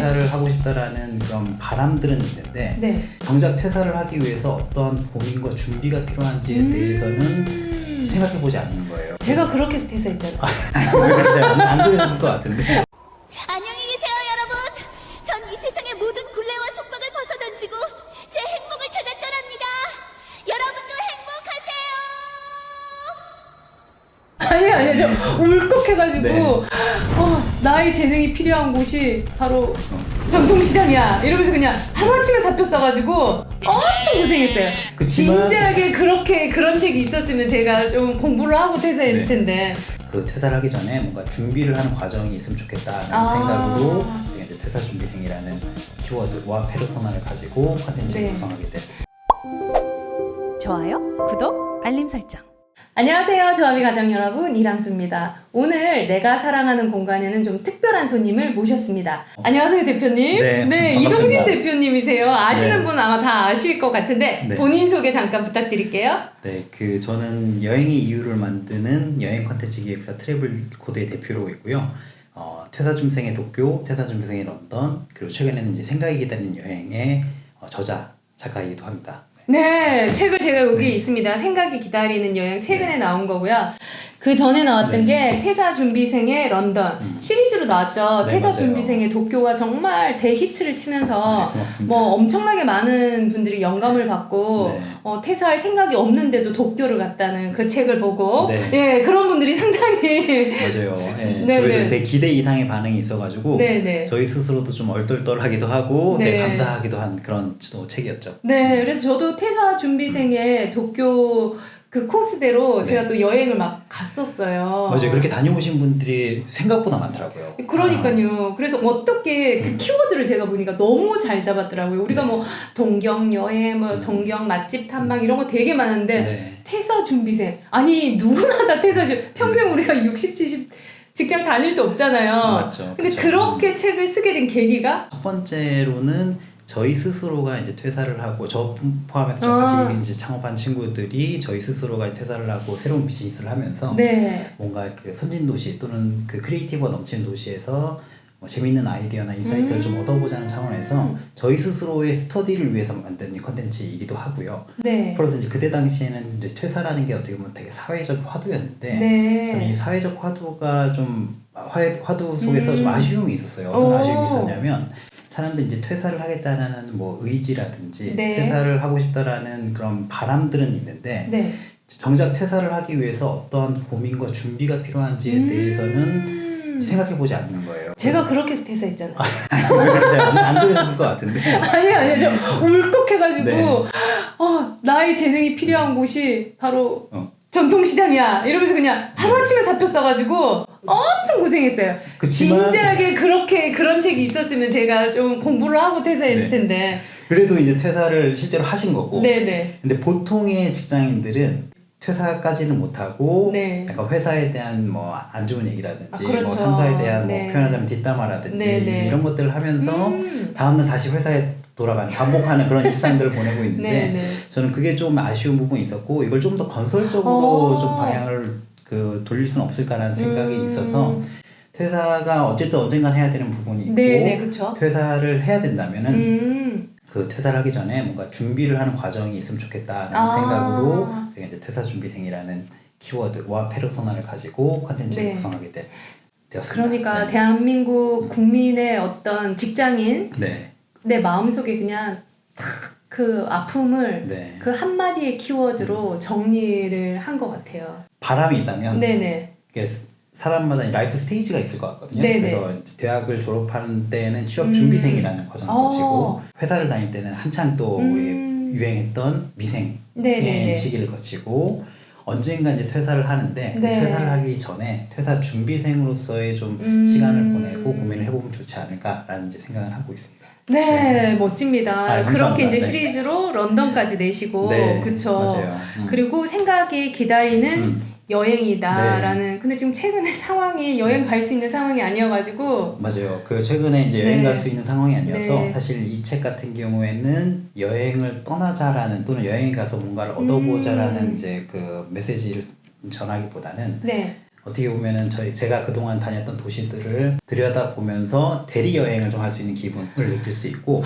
퇴사를 하고 싶다라는 그런 바람들은 있는데 네. 정작 퇴사를 하기 위해서 어떠한 고민과 준비가 필요한지에 대해서는 생각해보지 않는 거예요. 제가 그렇게 해서 퇴사했잖아요. 왜 그러세요? 안 그러셨을 것 같은데. 안녕히 계세요, 여러분. 전 이 세상의 모든 굴레와 속박을 벗어던지고 제 행복을 찾아 떠납니다. 여러분도 행복하세요. 아니요, 저 울컥해가지고 네. 나의 재능이 필요한 곳이 바로 전통시장이야 이러면서 그냥 하루아침에 잡혔어가지고 엄청 고생했어요. 그치만- 진지하게 그런 책이 있었으면 제가 좀 공부를 하고 퇴사했을 네. 텐데. 그 퇴사를 하기 전에 뭔가 준비를 하는 과정이 있으면 좋겠다는 생각으로 이제 퇴사 준비생이라는 키워드와 페르소나를 가지고 컨텐츠를 네. 구성하게 된. 좋아요, 구독, 알림 설정. 안녕하세요, 조합이 가정 여러분, 이랑수입니다. 오늘 내가 사랑하는 공간에는 좀 특별한 손님을 모셨습니다. 안녕하세요, 대표님. 네, 이동진 반갑습니다. 대표님이세요. 아시는 네. 분 아마 다 아실 것 같은데 네. 본인 소개 잠깐 부탁드릴게요. 네, 저는 여행의 이유를 만드는 여행 컨텐츠 기획사 트래블 코드의 대표로 있고요. 퇴사 준비생의 도쿄, 퇴사 준비생의 런던, 그리고 최근에는 이제 생각이 기다리는 여행의 저자, 작가이기도 합니다. 네, 책을 제가 여기 있습니다. 생각이 기다리는 여행 최근에 나온 거고요. 그 전에 나왔던 게 퇴사 준비생의 런던 시리즈로 나왔죠. 네, 퇴사 맞아요. 준비생의 도쿄가 정말 대히트를 치면서 고맙습니다. 뭐 엄청나게 많은 분들이 영감을 받고 네. 퇴사할 생각이 없는데도 도쿄를 갔다는 그 책을 보고 네. 예, 그런 분들이 상당히 맞아요. 네, 네, 저희도 네. 되게 기대 이상의 반응이 있어가지고 네, 네. 저희 스스로도 좀 얼떨떨하기도 하고 네. 되게 감사하기도 한 그런 또 책이었죠. 네, 그래서 저도 퇴사 준비생의 도쿄 그 코스대로 네. 제가 또 여행을 막 갔었어요. 맞아요. 그렇게 다녀오신 분들이 생각보다 많더라고요. 그러니까요. 그래서 어떻게 그 키워드를 제가 보니까 너무 잘 잡았더라고요. 우리가 뭐 동경 여행, 뭐 동경 맛집 탐방 이런 거 되게 많은데 네. 퇴사 준비생. 아니 누구나 다 퇴사 평생 우리가 60, 70 직장 다닐 수 없잖아요. 맞죠. 근데 그쵸. 그렇게 책을 쓰게 된 계기가 첫 번째로는 저희 스스로가 이제 퇴사를 하고 저 포함해서 저같이 이제 창업한 친구들이 저희 스스로가 퇴사를 하고 새로운 비즈니스를 하면서 네. 뭔가 그 선진 도시 또는 그 크리에이티브가 넘치는 도시에서 뭐 재밌는 아이디어나 인사이트를 좀 얻어보자는 차원에서 저희 스스로의 스터디를 위해서 만든 이 컨텐츠이기도 하고요. 네. 그래서 이제 그때 당시에는 이제 퇴사라는 게 어떻게 보면 되게 사회적 화두였는데 네. 저는 이 사회적 화두가 좀 화두 속에서 좀 아쉬움이 있었어요. 어떤 오. 아쉬움이 있었냐면 사람들이 이제 퇴사를 하겠다라는 뭐 의지라든지 네. 퇴사를 하고 싶다라는 그런 바람들은 있는데 네. 정작 퇴사를 하기 위해서 어떠한 고민과 준비가 필요한지에 대해서는 생각해보지 않는 거예요. 제가 그렇게 해서 퇴사했잖아요. 왜 그러세요? 안 그러셨을 것 같은데. 아니요, 저 울컥해가지고 네. 나의 재능이 필요한 곳이 바로 어. 전통시장이야 이러면서 그냥 하루아침에 잡혔어가지고 엄청 고생했어요. 그치만- 진지하게 그런 책이 있었으면 제가 좀 공부를 하고 퇴사했을 네. 텐데. 그래도 이제 퇴사를 실제로 하신 거고. 네네. 근데 보통의 직장인들은 퇴사까지는 못하고 네. 약간 회사에 대한 뭐 안 좋은 얘기라든지 그렇죠. 뭐 상사에 대한 네. 뭐 표현하자면 뒷담화라든지 네, 이제 네. 이런 것들을 하면서 다음날 다시 회사에 돌아가는 반복하는 그런 일상들을 보내고 있는데 네, 네. 저는 그게 좀 아쉬운 부분이 있었고 이걸 좀 더 건설적으로 좀 방향을 돌릴 수는 없을까라는 생각이 있어서 퇴사가 어쨌든 언젠간 해야 되는 부분이 있고 네, 그쵸. 퇴사를 해야 된다면은 그 퇴사를 하기 전에 뭔가 준비를 하는 과정이 있으면 좋겠다는 생각으로 제가 이제 퇴사 준비생이라는 키워드와 페르소나를 가지고 컨텐츠를 네. 구성하게 되었습니다. 그러니까 네. 대한민국 국민의 어떤 직장인 네. 내 마음속에 그냥 탁 그 아픔을 네. 그 한마디의 키워드로 정리를 한 것 같아요. 바람이 있다면 네네. 이게 사람마다 라이프 스테이지가 있을 것 같거든요. 네네. 그래서 이제 대학을 졸업하는 때는 취업 준비생이라는 과정을 거치고 회사를 다닐 때는 한창 또 우리 유행했던 미생의 네네네. 시기를 거치고 언젠가 이제 퇴사를 하는데 그 네. 퇴사를 하기 전에 퇴사 준비생으로서의 좀 시간을 보내고 고민을 해보면 좋지 않을까라는 이제 생각을 하고 있습니다. 네, 멋집니다. 감사합니다. 그렇게 이제 네. 시리즈로 런던까지 내시고, 네, 그쵸. 맞아요. 그리고 생각이 기다리는 여행이다라는. 네. 근데 지금 최근에 상황이 여행 갈 수 있는 상황이 아니어가지고. 맞아요. 그 최근에 이제 여행 네. 갈 수 있는 상황이 아니어서 네. 사실 이 책 같은 경우에는 여행을 떠나자라는 또는 여행 가서 뭔가를 얻어보자라는 이제 그 메시지를 전하기보다는 네. 어떻게 보면은 제가 그동안 다녔던 도시들을 들여다보면서 대리 여행을 좀 할 수 있는 기분을 느낄 수 있고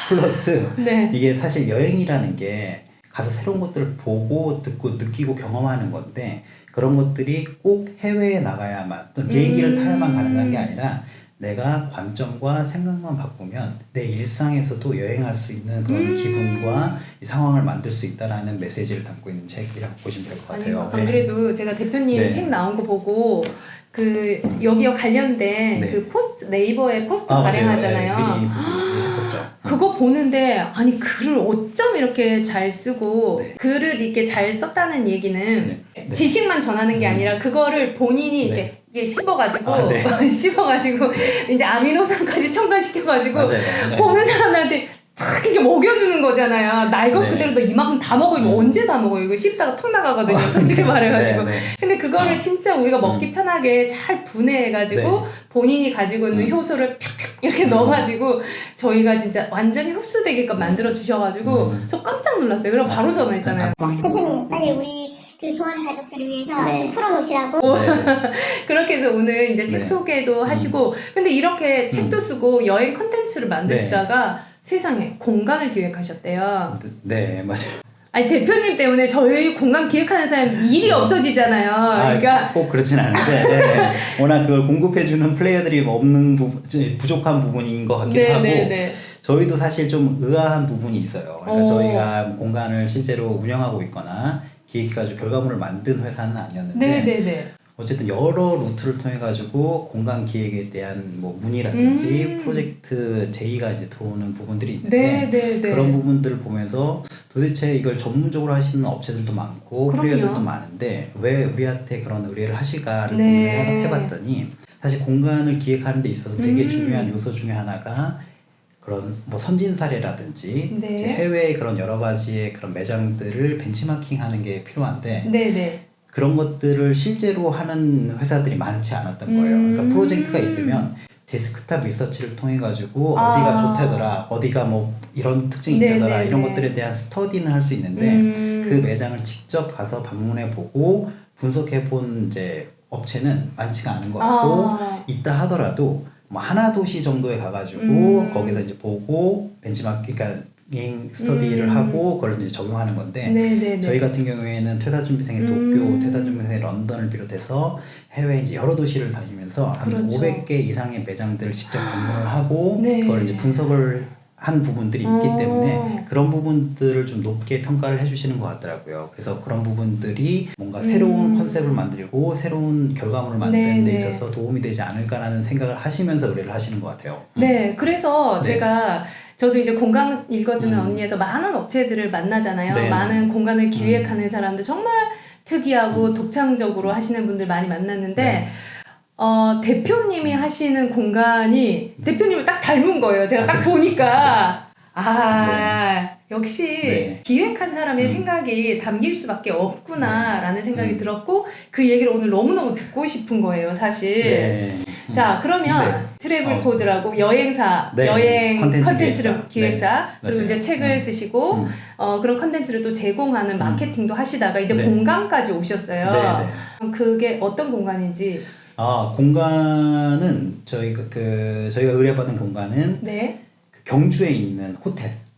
플러스 네. 이게 사실 여행이라는 게 가서 새로운 것들을 보고 듣고 느끼고 경험하는 건데 그런 것들이 꼭 해외에 나가야만 또 비행기를 타야만 가능한 게 아니라 내가 관점과 생각만 바꾸면 내 일상에서도 여행할 수 있는 그런 기분과 이 상황을 만들 수 있다라는 메시지를 담고 있는 책이라고 보시면 될 것 같아요. 안 그래도 제가 대표님 네. 책 나온 거 보고 그 여기와 관련된 네. 그 포스트 네이버에 포스트 맞아요. 발행하잖아요. 네, 미리 했었죠. 그거 보는데 아니 글을 어쩜 이렇게 잘 쓰고 네. 글을 이렇게 잘 썼다는 얘기는 네. 지식만 전하는 게 아니라 그거를 본인이 네. 이렇게 씹어가지고 아, 네. 씹어가지고 이제 아미노산까지 첨가시켜가지고 맞아요. 네. 보는 사람들한테 탁 이렇게 먹여주는 거잖아요. 날 것 네. 그대로 너 이만큼 다 먹으면 언제 다 먹어요? 이거 씹다가 턱 나가거든요. 솔직히 말해가지고. 네, 네. 근데 그거를 진짜 우리가 먹기 편하게 잘 분해해가지고 네. 본인이 가지고 있는 효소를 팍팍 이렇게 넣어가지고 저희가 진짜 완전히 흡수되게끔 만들어 주셔가지고 저 깜짝 놀랐어요. 그럼 바로 전화했잖아요. 대표님 빨리 우리 그 좋아하는 가족들을 위해서 네. 좀 풀어놓으시라고. 그렇게 해서 오늘 이제 책 네. 소개도 하시고 근데 이렇게 책도 쓰고 여행 컨텐츠를 만드시다가 세상에 공간을 기획하셨대요. 네, 맞아요. 아니 대표님 때문에 저희 공간 기획하는 사람 일이 없어지잖아요. 그러니까 꼭 그렇진 않은데 네. 워낙 그걸 공급해주는 플레이어들이 없는 부족한 부분인 것 같기도 하고 저희도 사실 좀 의아한 부분이 있어요. 그러니까 저희가 공간을 실제로 운영하고 있거나 기획해가지고 결과물을 만든 회사는 아니었는데 어쨌든 여러 루트를 통해 가지고 공간 기획에 대한 뭐 문의라든지 프로젝트 제의가 이제 들어오는 부분들이 있는데 그런 부분들을 보면서 도대체 이걸 전문적으로 하시는 업체들도 많고 플레이어들도 많은데 왜 우리한테 그런 의뢰를 하실까를 고민을 해봤더니 사실 공간을 기획하는 데 있어서 되게 중요한 요소 중에 하나가 그런 뭐 선진 사례라든지 이제 해외의 그런 여러 가지의 그런 매장들을 벤치마킹하는 게 필요한데 그런 것들을 실제로 하는 회사들이 많지 않았던 거예요. 그러니까 프로젝트가 있으면 데스크탑 리서치를 통해 가지고 어디가 좋다더라, 어디가 뭐 이런 특징이 있다더라 이런 것들에 대한 스터디는 할 수 있는데 그 매장을 직접 가서 방문해 보고 분석해 본 이제 업체는 많지가 않은 것 같고 있다 하더라도 뭐 하나 도시 정도에 가가지고 거기서 이제 보고 벤치마킹, 그러니까 잉 스터디를 하고 그걸 이제 적용하는 건데 저희 같은 경우에는 퇴사준비생의 도쿄, 퇴사준비생의 런던을 비롯해서 해외 이제 여러 도시를 다니면서 한 500개 이상의 매장들을 직접 방문을 하고 그걸 이제 분석을 한 부분들이 있기 때문에 그런 부분들을 좀 높게 평가를 해주시는 것 같더라고요. 그래서 그런 부분들이 뭔가 새로운 컨셉을 만들고 새로운 결과물을 만드는 데 있어서 도움이 되지 않을까라는 생각을 하시면서 의뢰를 하시는 것 같아요. 네, 그래서 제가 저도 이제 공간 읽어주는 언니에서 많은 업체들을 만나잖아요. 많은 공간을 기획하는 사람들 정말 특이하고 독창적으로 하시는 분들 많이 만났는데 대표님이 하시는 공간이 대표님을 딱 닮은 거예요. 제가 딱 보니까 역시 기획한 사람의 생각이 담길 수밖에 없구나라는 생각이 들었고 그 얘기를 오늘 너무너무 듣고 싶은 거예요, 사실. 자, 그러면 트래블 포드라고 여행사, 여행 컨텐츠를 기획사, 그리고 이제 책을 쓰시고 그런 컨텐츠를 또 제공하는 마케팅도 하시다가 이제 공간까지 오셨어요. 그게 어떤 공간인지. 공간은 저희가 의뢰받은 공간은 그 경주에 있는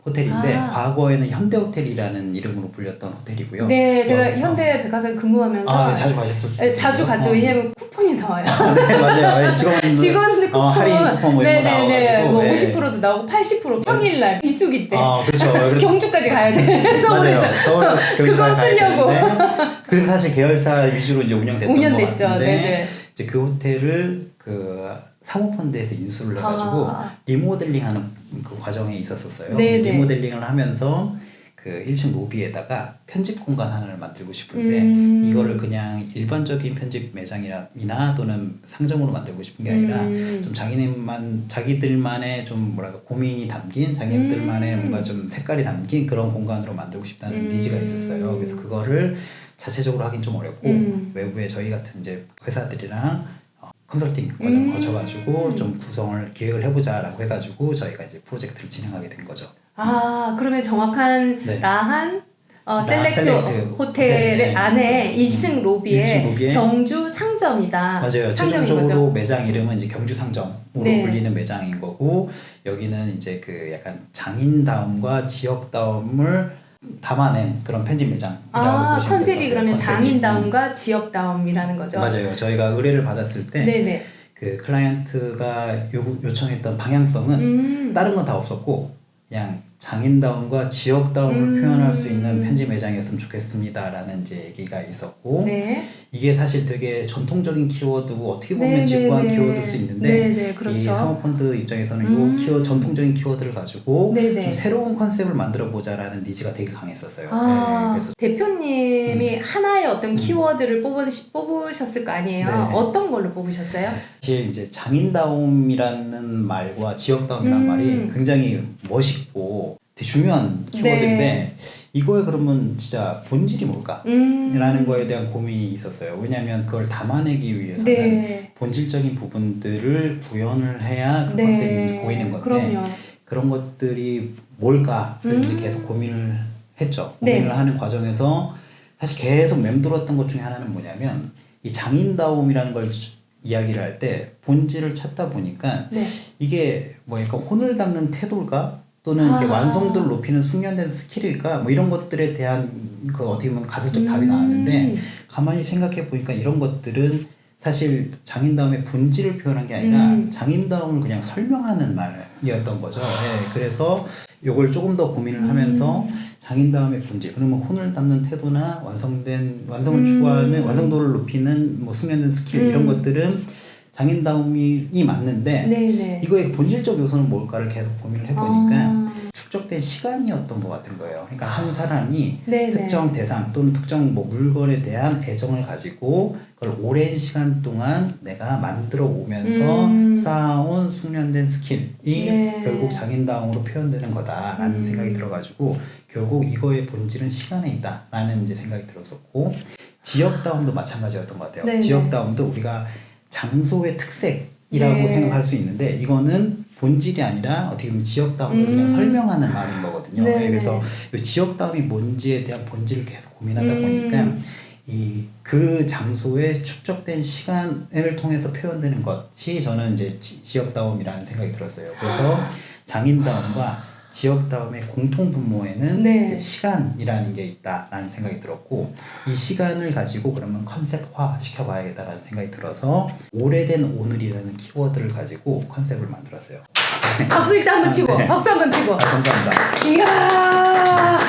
호텔인데 과거에는 현대호텔이라는 이름으로 불렸던 호텔이고요. 네, 제가 현대 백화점 근무하면서 자주 가셨었어요. 자주 갔죠. 왜냐면 쿠폰이 나와요. 네, 맞아요. 직원들 쿠폰, 할인 쿠폰 뭐 이런 거 나와가지고 뭐 50%도 나오고 80% 평일날 비수기 때 그렇죠. 경주까지 가야 돼. 서울에서 그거 쓰려고. 그래서 사실 계열사 위주로 이제 운영됐던 것 됐죠. 같은데 이제 그 호텔을 그 사모펀드에서 인수를 해가지고 리모델링하는 그 과정에 있었어요. 리모델링을 하면서 그 1층 로비에다가 편집 공간 하나를 만들고 싶은데 이거를 그냥 일반적인 편집 매장이나 또는 상점으로 만들고 싶은 게 아니라 좀 자기들만의 좀 뭐랄까 고민이 담긴 자기들만의 뭔가 좀 색깔이 담긴 그런 공간으로 만들고 싶다는 니즈가 있었어요. 그래서 그거를 자체적으로 하긴 좀 어렵고 외부에 저희 같은 이제 회사들이랑 컨설팅 과정을 거쳐가지고 좀 구성을 기획을 해보자라고 해가지고 저희가 이제 프로젝트를 진행하게 된 거죠. 그러면 정확한 라한 셀렉트 호텔 네, 안에 그렇죠. 1층 로비에 1층 로비에 경주 상점이다. 맞아요. 상점인 최종적으로 거죠. 매장 이름은 이제 경주 상점으로 네. 불리는 매장인 거고, 여기는 이제 그 약간 장인다움과 지역다움을 담아낸 그런 편집 매장이라고 보시면 될것 컨셉이 같아요. 그러면 컨셉이. 장인다움과 지역다움이라는 거죠. 맞아요. 저희가 의뢰를 받았을 때 네네. 그 클라이언트가 요청했던 방향성은 다른 건 다 없었고, 그냥 장인다움과 지역다움을 표현할 수 있는 편집 매장이었으면 좋겠습니다라는 이제 얘기가 있었고, 네. 이게 사실 되게 전통적인 키워드고 어떻게 보면 네, 지구한 네, 키워드일 수 있는데, 네, 그렇죠. 이 사모펀드 입장에서는 이 키워드, 전통적인 키워드를 가지고 네, 네. 좀 새로운 컨셉을 만들어 보자라는 니즈가 되게 강했었어요. 그래서 대표님이 하나의 어떤 키워드를 뽑으셨을 거 아니에요? 네. 어떤 걸로 뽑으셨어요? 사실 이제 장인다움이라는 말과 지역다움이라는 말이 굉장히 멋있고 되게 중요한 키워드인데, 네. 이거에 그러면 진짜 본질이 뭘까? 라는 거에 대한 고민이 있었어요. 왜냐하면 그걸 담아내기 위해서는 네. 본질적인 부분들을 구현을 해야 그 네. 컨셉이 보이는 건데, 그럼요. 그런 것들이 뭘까를 이제 계속 고민을 했죠. 고민을 네. 하는 과정에서 사실 계속 맴돌았던 것 중에 하나는 뭐냐면, 이 장인다움이라는 걸 이야기를 할 때 본질을 찾다 보니까 네. 이게 뭐 약간 혼을 담는 태도일까? 또는 이렇게 완성도를 높이는 숙련된 스킬일까? 뭐 이런 것들에 대한 그 어떻게 보면 가설적 답이 나왔는데, 가만히 생각해 보니까 이런 것들은 사실 장인다움의 본질을 표현한 게 아니라 장인다움을 그냥 설명하는 말이었던 거죠. 네, 그래서 이걸 조금 더 고민을 하면서 장인다움의 본질, 그러면 혼을 담는 태도나 완성을 추구하는, 완성도를 높이는 뭐 숙련된 스킬, 이런 것들은 장인다움이 맞는데, 네네. 이거의 본질적 요소는 뭘까를 계속 고민을 해보니까 축적된 시간이었던 것 같은 거예요. 그러니까 한 사람이 네네. 특정 대상 또는 특정 뭐 물건에 대한 애정을 가지고 그걸 오랜 시간 동안 내가 만들어 오면서 쌓아온 숙련된 스킬이 네. 결국 장인다움으로 표현되는 거다라는 생각이 들어가지고, 결국 이거의 본질은 시간에 있다라는 이제 생각이 들었었고, 지역다움도 마찬가지였던 것 같아요. 네네. 지역다움도 우리가 장소의 특색이라고 네. 생각할 수 있는데, 이거는 본질이 아니라 어떻게 보면 지역다움을 그냥 설명하는 말인 거거든요. 네네. 그래서 이 지역다움이 뭔지에 대한 본질을 계속 고민하다 보니까 그 장소에 축적된 시간을 통해서 표현되는 것이 저는 이제 지역다움이라는 생각이 들었어요. 그래서 장인다움과 지역다움의 공통 분모에는 네. 이제 시간이라는 게 있다라는 생각이 들었고, 이 시간을 가지고 그러면 컨셉화 시켜봐야겠다라는 생각이 들어서 오래된 오늘이라는 키워드를 가지고 컨셉을 만들었어요. 박수 일단 한번 치고, 네. 박수 한번 치고. 감사합니다. 이야.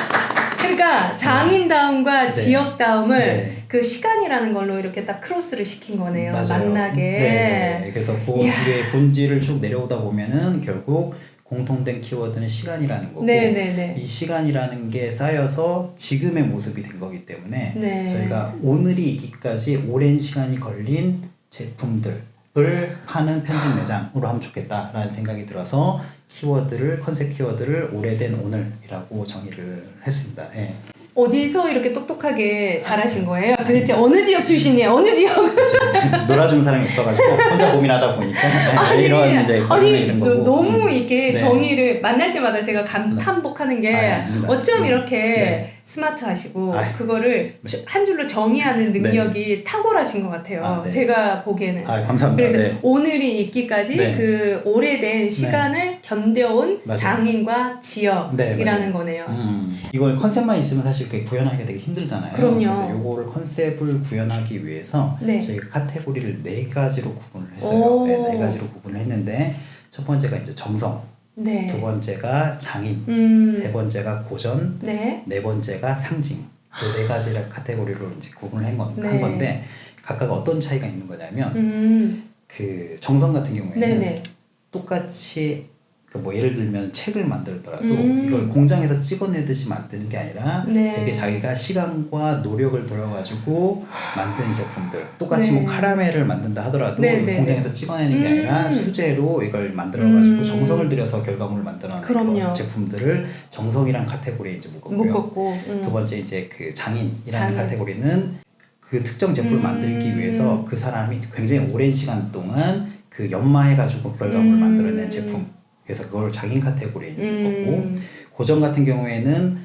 그러니까 장인다움과 네. 지역다움을 네. 그 시간이라는 걸로 이렇게 딱 크로스를 시킨 거네요. 맞아요. 만나게. 네. 그래서 그 이야. 둘의 본질을 쭉 내려오다 보면은 결국 공통된 키워드는 시간이라는 거고, 네네네. 이 시간이라는 게 쌓여서 지금의 모습이 된 거기 때문에 네. 저희가 오늘이 있기까지 오랜 시간이 걸린 제품들을 파는 편집 매장으로 하면 좋겠다라는 생각이 들어서 컨셉 키워드를 오래된 오늘이라고 정의를 했습니다. 예. 어디서 이렇게 똑똑하게 잘하신 거예요? 도대체 어느 지역 출신이에요? 어느 지역? 놀아주는 사람이 없어가지고 혼자 고민하다 보니까 아니, 이런 이제 이런 거고. 너무 이게 네. 정의를 만날 때마다 제가 감탄복하는 게 아닙니다. 어쩜 이렇게 네. 스마트하시고 아유. 그거를 한 줄로 정의하는 능력이 탁월하신 것 같아요. 네. 제가 보기에는. 감사합니다. 그래서 네. 오늘이 있기까지 네. 그 오래된 시간을 견뎌온 맞아요. 장인과 지역이라는 네, 맞아요. 거네요. 이걸 컨셉만 있으면 사실 그게 구현하기가 되게 힘들잖아요. 그럼요. 그래서 요거를 컨셉을 구현하기 위해서 네. 저희가 카테고리를 4가지로 구분을 했어요. 오. 네, 4가지로 구분을 했는데, 첫 번째가 이제 정성, 네. 두 번째가 장인, 세 번째가 고전, 네. 네 번째가 상징. 이 4가지를 카테고리로 이제 구분을 한 네. 건데, 각각 어떤 차이가 있는 거냐면, 그 정성 같은 경우에는 네네. 똑같이 뭐 예를 들면 책을 만들더라도 이걸 공장에서 찍어내듯이 만드는 게 아니라 네. 되게 자기가 시간과 노력을 들여가지고 만든 제품들, 똑같이 네. 뭐 카라멜을 만든다 하더라도 네, 네, 공장에서 찍어내는 게 아니라 수제로 이걸 만들어가지고 정성을 들여서 결과물을 만들어내는 그럼요. 제품들을 정성이란 카테고리에 이제 묶었고요. 묶었고. 두 번째 이제 그 장인이라는 장인. 카테고리는 그 특정 제품을 만들기 위해서 그 사람이 굉장히 오랜 시간 동안 그 연마해가지고 결과물을 만들어낸 제품. 그래서 그걸 장인 카테고리에 있는 거고, 고전 같은 경우에는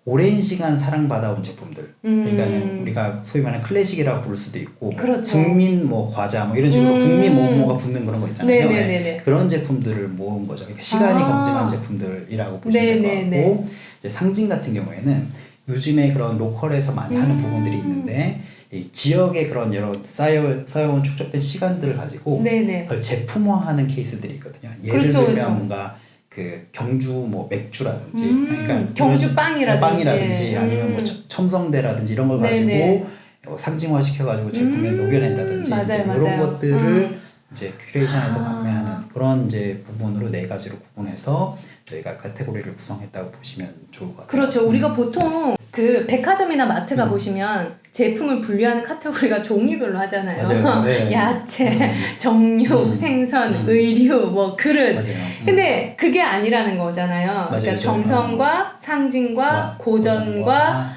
오랜 시간 사랑받아온 제품들. 그러니까는 우리가 소위 말하는 클래식이라고 부를 수도 있고, 그렇죠. 국민 뭐 과자 뭐 이런 식으로 국민 뭐뭐가 붙는 그런 거 있잖아요. 네네네네. 네. 그런 제품들을 모은 거죠. 그러니까 시간이 검증한 제품들이라고 보시면 될 것 네네네. 같고, 이제 상징 같은 경우에는 요즘에 그런 로컬에서 많이 하는 부분들이 있는데, 이 지역의 그런 여러 쌓여온 축적된 시간들을 가지고 네네. 그걸 제품화하는 케이스들이 있거든요. 예를 그렇죠, 들면 그렇죠. 뭔가 그 경주 뭐 맥주라든지, 그러니까 경주 빵이라든지. 아니면 뭐 첨성대라든지 이런 걸 네네. 가지고 상징화 시켜가지고 제품에 녹여낸다든지 맞아요, 이제 맞아요. 이런 것들을 이제 큐레이션해서 판매하는 그런 이제 부분으로 네 가지로 구분해서 저희가 카테고리를 구성했다고 보시면 좋을 것 같아요. 그렇죠. 우리가 보통 그 백화점이나 마트가 보시면 제품을 분류하는 카테고리가 종류별로 하잖아요. 맞아요. 네. 야채, 정육, 생선, 의류, 뭐 그릇. 맞아요. 근데 그게 아니라는 거잖아요. 맞아요. 그러니까 정성과 상징과 고전과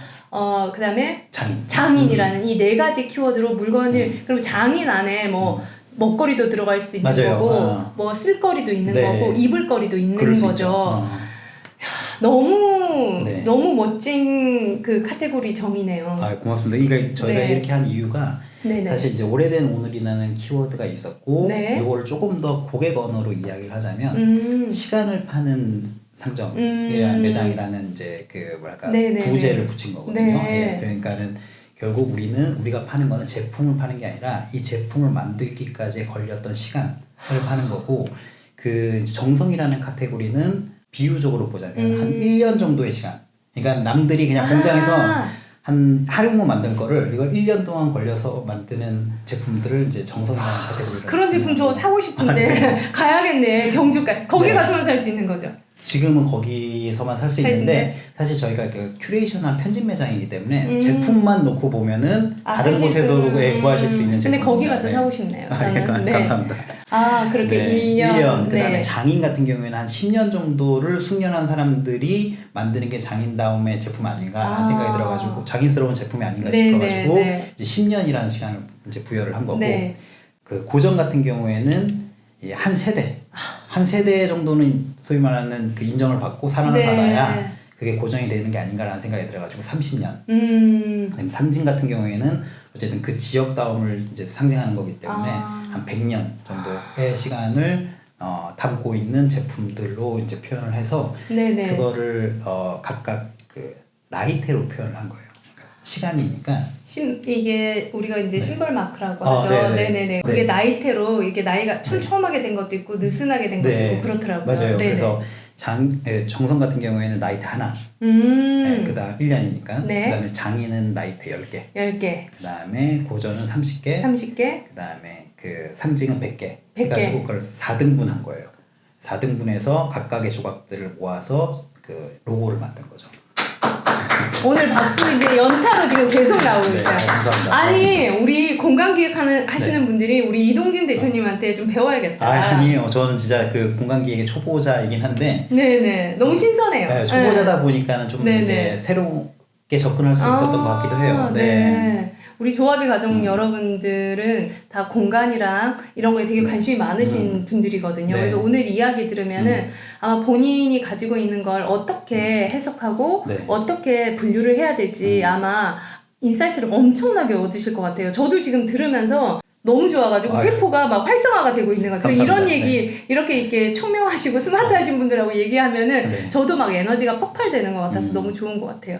그다음에 장인이라는 이 네 가지 키워드로 물건을 그리고 장인 안에 뭐 먹거리도 들어갈 수도 있는 맞아요. 거고 뭐 쓸거리도 있는 네. 거고 입을 거리도 있는 그럴 수 거죠. 있죠. 너무 네. 너무 멋진 그 카테고리 정의네요. 아, 고맙습니다. 그러니까 저희가 네. 이렇게 한 이유가 네네. 사실 이제 오래된 오늘이라는 키워드가 있었고, 네. 이걸 조금 더 고객 언어로 이야기를 하자면 시간을 파는 상점이라는 매장이라는 이제 그 뭐랄까 네네네. 부제를 붙인 거거든요. 네. 예, 그러니까는 결국 우리가 파는 거는 제품을 파는 게 아니라 이 제품을 만들기까지 걸렸던 시간을 파는 거고, 그 정성이라는 카테고리는 비유적으로 보자면 한 1년 정도의 시간. 그러니까 남들이 그냥 공장에서 한 하루만 만든 거를 이걸 1년 동안 걸려서 만드는 제품들을 이제 정성이라는 카테고리로. 그런 제품 저 사고 싶은데 네. 가야겠네. 경주까지. 거기 네. 가서만 살 수 있는 거죠. 지금은 거기서만 살 수 있는데 사실 저희가 그 큐레이션한 편집 매장이기 때문에 제품만 놓고 보면은 다른 사실 곳에서도 수는, 구하실 수 있는 제품. 근데 거기 가서 사고 싶네요. 저는. 네. 감사합니다. 아 그렇게 네, 1년. 그다음에 네. 장인 같은 경우에는 한 10년 정도를 숙련한 사람들이 만드는 게 장인다움의 제품 아닌가 하는 생각이 들어가지고 장인스러운 제품이 아닌가 네, 싶어가지고 네. 이제 10년이라는 시간을 이제 부여를 한 거고, 네. 그 고전 같은 경우에는 이 한 세대 정도는 소위 말하는 그 인정을 받고 사랑을 네. 받아야 그게 고정이 되는 게 아닌가라는 생각이 들어가지고 30년. 그다음에 상징 같은 경우에는 어쨌든 그 지역다움을 이제 상징하는 거기 때문에 한 100년 정도의 시간을 담고 있는 제품들로 이제 표현을 해서 네네. 그거를 각각 그 나이테로 표현을 한 거예요. 그러니까 시간이니까. 이게 우리가 이제 네. 심벌 마크라고 아, 하죠. 네네. 네네네. 그게 네. 나이테로 이게 나이가 촘촘하게 된 것도 있고 느슨하게 된 것도 있고 그렇더라고요. 맞아요. 네네. 그래서 정성 같은 경우에는 나이테 하나. 그다음 1년이니까. 네. 그다음에 장인은 나이테 10개. 10개. 그다음에 고전은 30개. 30개. 그다음에 그 상징은 100개. 100개. 해가지고 그걸 4등분한 거예요. 4등분해서 각각의 조각들을 모아서 그 로고를 만든 거죠. 오늘 박수 이제 연타로 지금 계속 나오고 네, 있어요. 감사합니다. 아니 우리 공간기획 하시는 네. 분들이 우리 이동진 대표님한테 좀 배워야겠다. 아니에요. 저는 진짜 그 공간기획의 초보자이긴 한데 네네. 너무 신선해요. 네, 초보자다 보니까는 좀 네네. 이제 새롭게 접근할 수 있었던 것 같기도 해요. 네. 우리 조합의 가족 여러분들은 다 공간이랑 이런 거에 되게 관심이 많으신 분들이거든요. 네. 그래서 오늘 이야기 들으면은 아마 본인이 가지고 있는 걸 어떻게 해석하고 네. 어떻게 분류를 해야 될지 아마 인사이트를 엄청나게 얻으실 것 같아요. 저도 지금 들으면서 너무 좋아가지고 아유. 세포가 막 활성화가 되고 있는 것 같아요. 이런 감사합니다. 얘기 이렇게 총명하시고 스마트하신 분들하고 얘기하면은 네. 저도 막 에너지가 폭발되는 것 같아서 너무 좋은 것 같아요.